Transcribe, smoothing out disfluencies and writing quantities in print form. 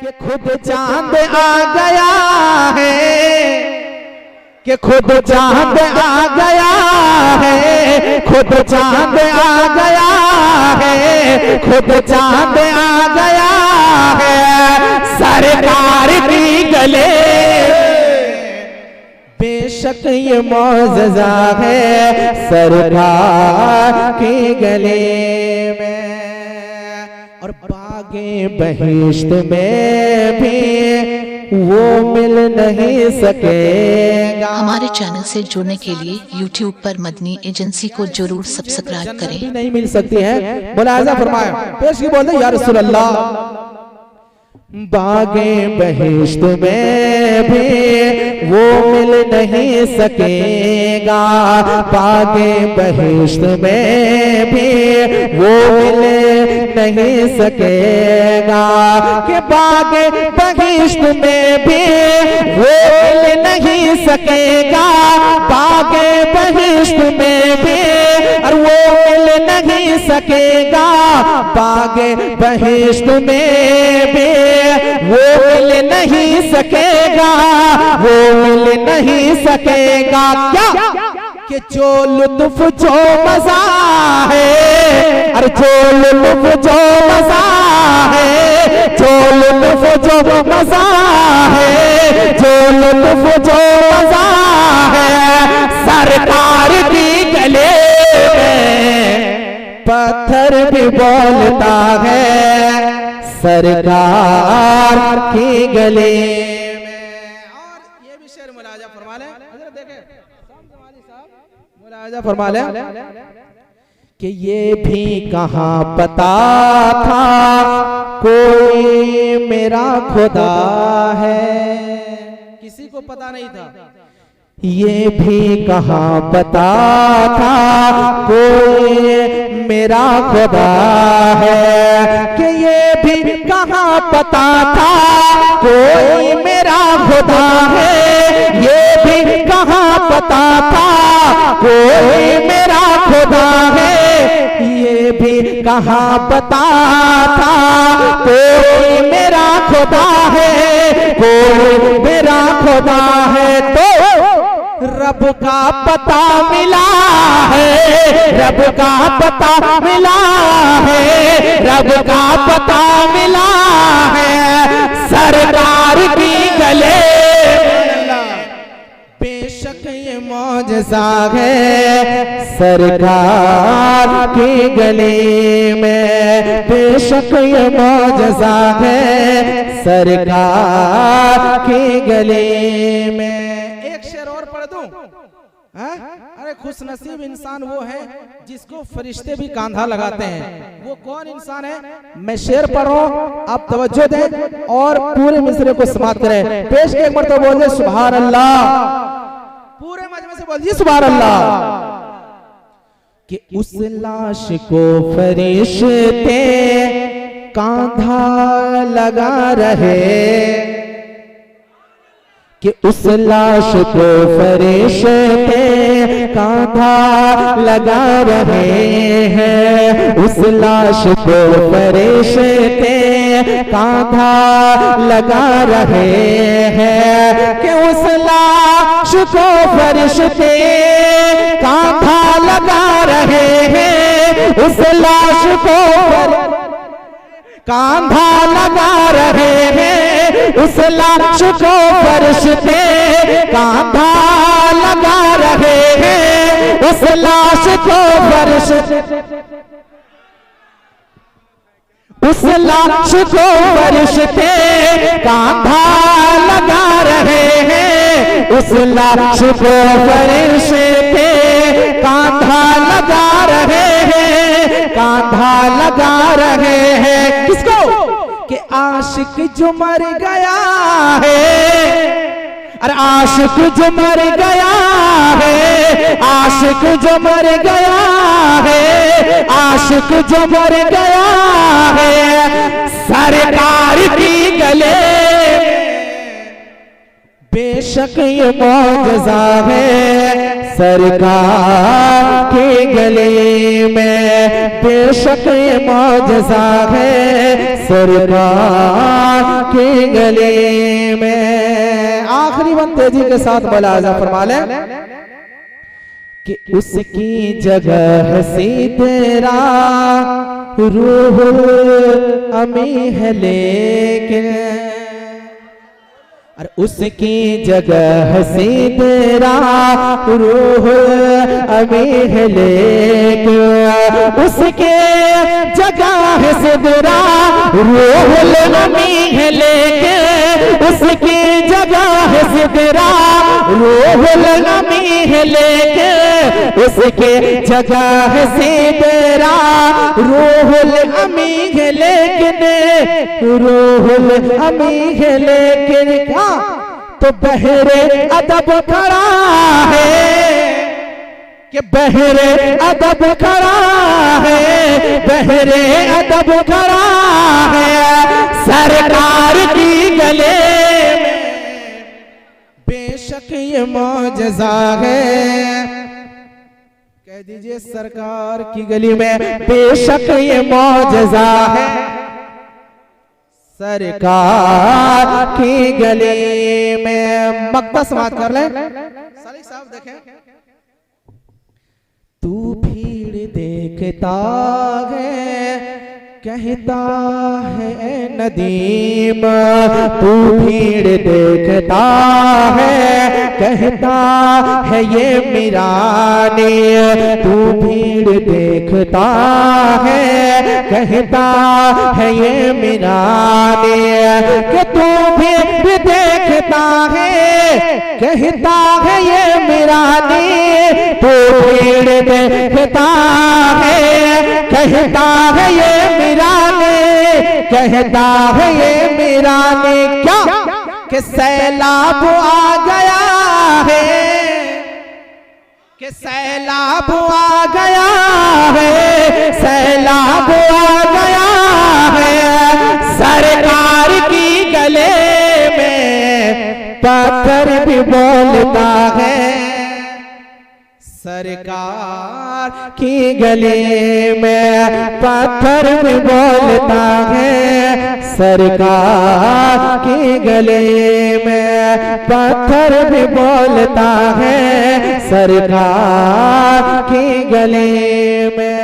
कि खुद चांद आ गया है, कि खुद चांद आ गया है, खुद चांद आ गया है, खुद चांद आ गया है सरकार की गले। बेशक ये मौजज़ा है सरकार के गले में। और बागे बहिश्त में भी वो मिल नहीं सकेगा। हमारे चैनल से जुड़ने के लिए YouTube पर मदनी एजेंसी को जरूर सब्सक्राइब करें। नहीं मिल सकती है, मुलाहिज़ा फरमाया, पेश की बोलते या रसूल अल्लाह। बागे बहिश्त में भी वो मिल नहीं सकेगा, बागे बहिश्त में भी वो मिल नहीं सकेगा, कि बागे बहिश्त में भी वो मिल नहीं सकेगा, बागे बहिश्त में भी और वो मिल नहीं सकेगा, बागे बहिश्त में भी वो मिल नहीं सकेगा, वो मिल नहीं सकेगा। क्या कि जो लुत्फ जो मजा है, अरे जो लुत्फ जो मजा है, जो लुत्फ जो मजा है, जो लुत्फ जो मजा है सरकार की गले में पत्थर भी बोलता है सरकार की गले में। और ये भी शेर मुलाजा फरमा लें, हज़रत देखें मुलाजा फरमा लें कि ये भी कहाँ पता था कोई मेरा खुदा है, किसी को पता नहीं था। ये भी कहाँ पता था कोई मेरा खुदा है, कि ये भी कहाँ पता था कोई मेरा खुदा है, ये भी कहाँ पता था कोई मेरा खुदा है, ये भी कहाँ पता था कोई मेरा खुदा है, कोई मेरा खुदा है। तो रब का पता मिला है, रब का पता मिला है, रब का पता मिला है सरकार की गले। बेशक ये मौजज़ा है सरकार के गले में, बेशक ये मौजज़ा है सरकार के गले में। अरे खुश नसीब इंसान वो है जिसको फरिश्ते भी कांधा लगाते हैं। वो कौन इंसान है? मैं शेर पढ़ूं, आप तवज्जो दें और पूरे मिसरे को समाप्त करें। पेश के एक मरतबा बोल दे सुभान अल्लाह, पूरे मजमे से बोल दिए सुभान अल्लाह। कि उस लाश को फरिश्ते कांधा लगा रहे, कि उस लाश को फरिश्ते कांधा लगा रहे हैं, उस लाश को फरिश्ते कांधा लगा रहे हैं, कि उस लाश को फरिश्ते कांधा लगा रहे हैं, उस लाश को कांधा लगा रहे हैं, उस लाश को फरिश्ते कांधा लगा रहे हैं, उस लाश को फरिश्ते, उस लाश को फरिश्ते कांधा लगा रहे हैं, उस लाश को फरिश्ते कांधा लगा रहे हैं, कांधा लगा रहे हैं। किसको? कि आशिक जो मर गया है, अरे आशिक जो मर गया है, आशिक जो मर गया है, आशिक जो मर गया है सरकार की गले। बेशक ये मौजज़ा है सरकार के गले में, बेशक ये मौजज़ा है सरकार की गली में। आखिरी बंद तेजी के साथ मुलाजा फरमा ले कि उसकी जगह से तेरा रूहुल अमी है लेकिन, और उसकी जगह से तेरा रूहुल अमी है लेकिन, उसके जगह से तेरा रूहुल अमी है लेकिन, उसकी जगह से तेरा रूहुल अमी है लेकिन, उसके जगह से तेरा रूहुल अमी है लेकिन, रूहुल अमी है लेकिन क्या तो बहरे अदब खड़ा है कि बहरे अदब खड़ा है, बहरे अदब खड़ा है सरकार की गले में। बेशक ये मौजज़ा है, कह दीजिए सरकार की गली में बेशक ये मौजज़ा है, सरकार की गली में। मक्ता समाप्त कर ले सालिक साहब। देखें तू भीड़ देखता है कहता है नदीम, तू भीड़ देखता है कहता है ये मीरानी, तू भीड़ देखता है कहता है ये मीरानी, कि तू भीड़ देखता है कहता है ये मीरानी, तू भीड़ देखता है कहता है ये मीरानी, कहता है ये मीरानी क्या कि सैलाब आ गया है, कि सैलाब आ गया है, सैलाब आ गया है सरकार की गले में। पत्थर भी बोलता है सरकार की गली में, पत्थर भी बोलता है सरकार की गली में, पत्थर भी बोलता है सरकार की गली में।